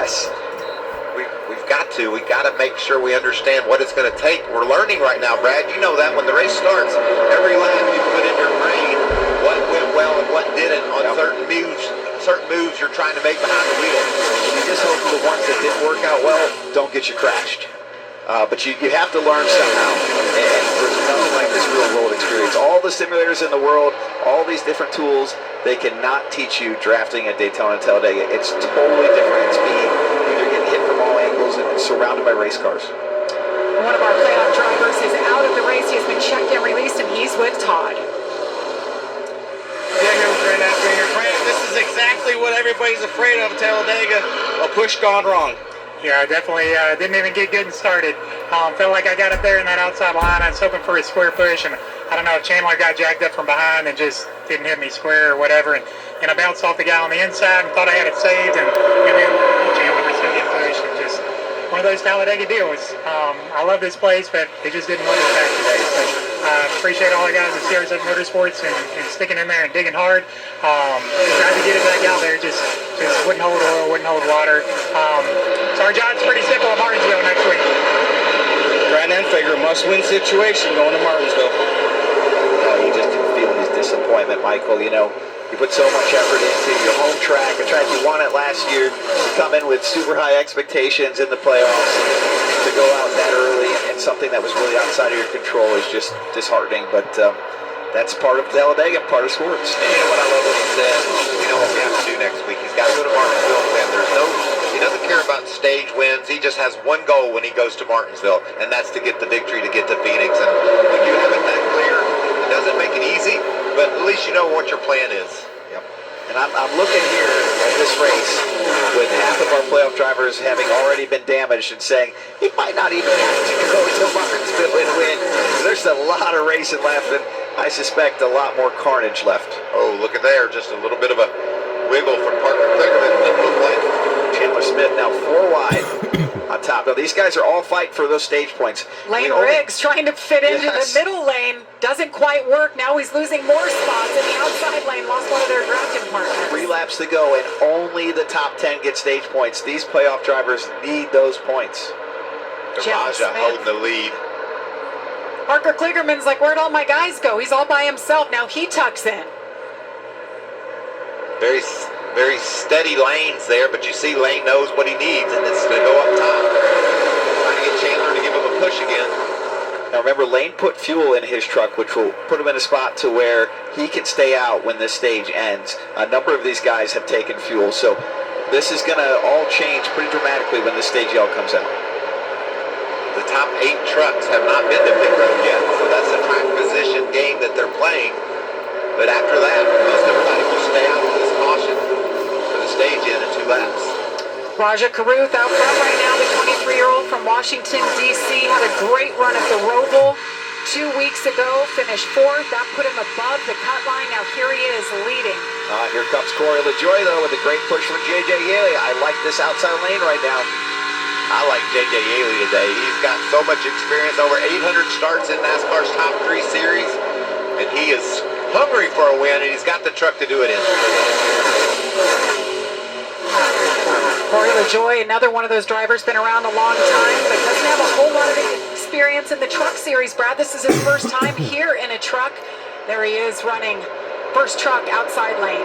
Yes. We've got to make sure we understand what it's going to take. We're learning right now, Brad. You know that when the race starts, every lap you put in your brain what went well and what didn't on certain moves you're trying to make behind the wheel. You just hope the ones that didn't work out well don't get you crashed. But you have to learn somehow. And there's nothing like this real-world experience. All the simulators in the world, all these different tools, they cannot teach you drafting at Daytona and Talladega. It's totally different in speed. You're getting hit from all angles and surrounded by race cars. One of our playoff drivers is out of the race. He has been checked and released, and he's with Todd. This is exactly what everybody's afraid of at Talladega, a push gone wrong. Yeah, definitely didn't even get good and started. Felt like I got up there in that outside line. I was hoping for a square push, and I don't know if Chandler got jacked up from behind and just didn't hit me square or whatever. And I bounced off the guy on the inside and thought I had it saved, and then Chandler was still getting pushed. And just one of those Talladega deals. I love this place, but it just didn't win us back today. So I appreciate all the guys at CRZ Motorsports and sticking in there and digging hard. Tried to get it back out there, just wouldn't hold oil, wouldn't hold water. So our job's pretty simple at Martinsville next week. Brandon figure must-win situation going to Martinsville. You just can feel his disappointment, Michael. You know, you put so much effort into your home track, a track you won it last year, to come in with super high expectations in the playoffs, to go out that early and something that was really outside of your control is just disheartening. But that's part of Talladega, part of sports. And you know what I love what he said? We know what we have to do next week. He's got to go to Martinsville, and he doesn't care about stage wins. He just has one goal when he goes to Martinsville, and that's to get the victory, to get to Phoenix. And when you have it that clear, it doesn't make it easy, but at least you know what your plan is. Yep. And I'm looking here at this race with half of our playoff drivers having already been damaged and saying he might not even have to go to Martinsville and win. There's a lot of racing left, and I suspect a lot more carnage left. Oh, look at there. Just a little bit of a wiggle from Parker Kligerman. It looked like Chandler Smith now 4 wide on top. Now, these guys are all fighting for those stage points. Lane Riggs trying to fit into the middle lane. Doesn't quite work. Now he's losing more spots in the outside lane. Lost one of their drafting partners. 3 laps to go, and only the top 10 get stage points. These playoff drivers need those points. Raja holding the lead. Parker Kligerman's like, where'd all my guys go? He's all by himself. Now he tucks in. Very steady lanes there, but you see Lane knows what he needs, and it's going to go up top. Trying to get Chandler to give him a push again. Now remember, Lane put fuel in his truck, which will put him in a spot to where he can stay out when this stage ends. A number of these guys have taken fuel, so this is going to all change pretty dramatically when this stage yell comes out. The top 8 trucks have not been to pit road yet, so that's a track position game that they're playing. But after that, most everybody will stay out with this caution for the stage in 2 laps. Raja Caruth out front right now, the 23-year-old from Washington, D.C. Had a great run at the Roval 2 weeks ago, finished 4th. That put him above the cut line. Now here he is leading. Here comes Corey LaJoie, though, with a great push from J.J. Yaley. I like this outside lane right now. I like J.J. Yaley today. He's got so much experience, over 800 starts in NASCAR's top 3 series, and he is hungry for a win, and he's got the truck to do it in. Corey LaJoie, another one of those drivers, been around a long time, but doesn't have a whole lot of experience in the truck series. Brad, this is his first time here in a truck. There he is running first truck outside lane.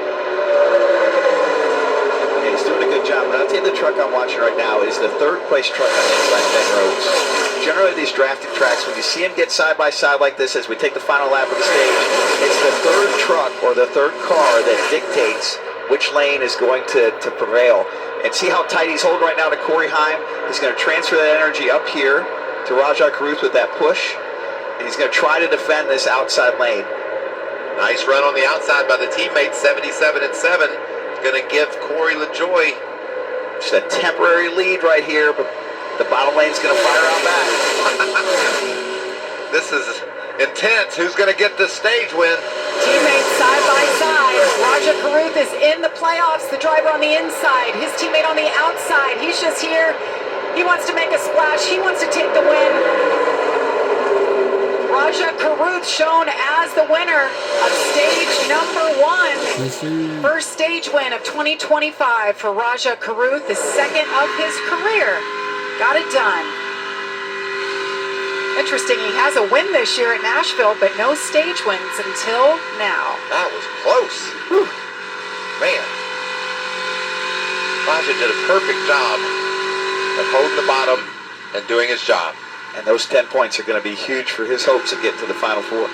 Yeah, he's doing a good job. But I'll tell you, the truck I'm watching right now is the 3rd place truck on inside 10 roads. Generally, these drafting tracks, when you see them get side by side like this as we take the final lap of the stage, it's the 3rd truck or the 3rd car that dictates which lane is going to prevail. And see how tight he's holding right now to Corey Heim. He's going to transfer that energy up here to Raja Caruth with that push. And he's going to try to defend this outside lane. Nice run on the outside by the teammates, 77 and 7. It's going to give Corey LaJoie just a temporary lead right here, but the bottom lane's going to fire out back. This is intense. Who's going to get the stage win? Teammates side by side. Raja Caruth is in the playoffs. The driver on the inside. His teammate on the outside. He's just here. He wants to make a splash. He wants to take the win. Raja Caruth shown as the winner of stage number 1. First stage win of 2025 for Raja Caruth, the second of his career. Got it done. Interesting, he has a win this year at Nashville, but no stage wins until now. That was close. Whew. Man. Raja did a perfect job of holding the bottom and doing his job. And those 10 points are going to be huge for his hopes of getting to the Final Four.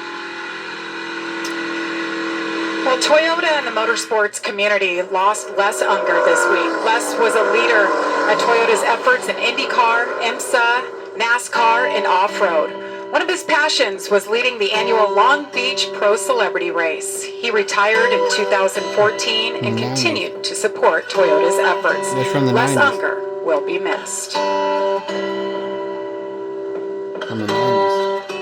Well, Toyota and the motorsports community lost Les Unger this week. Les was a leader at Toyota's efforts in IndyCar, IMSA, Nascar, and off-road. One of his passions was leading the annual Long Beach Pro Celebrity Race. He retired in 2014 and continued to support Toyota's efforts. Les Unger will be missed. From the 90s.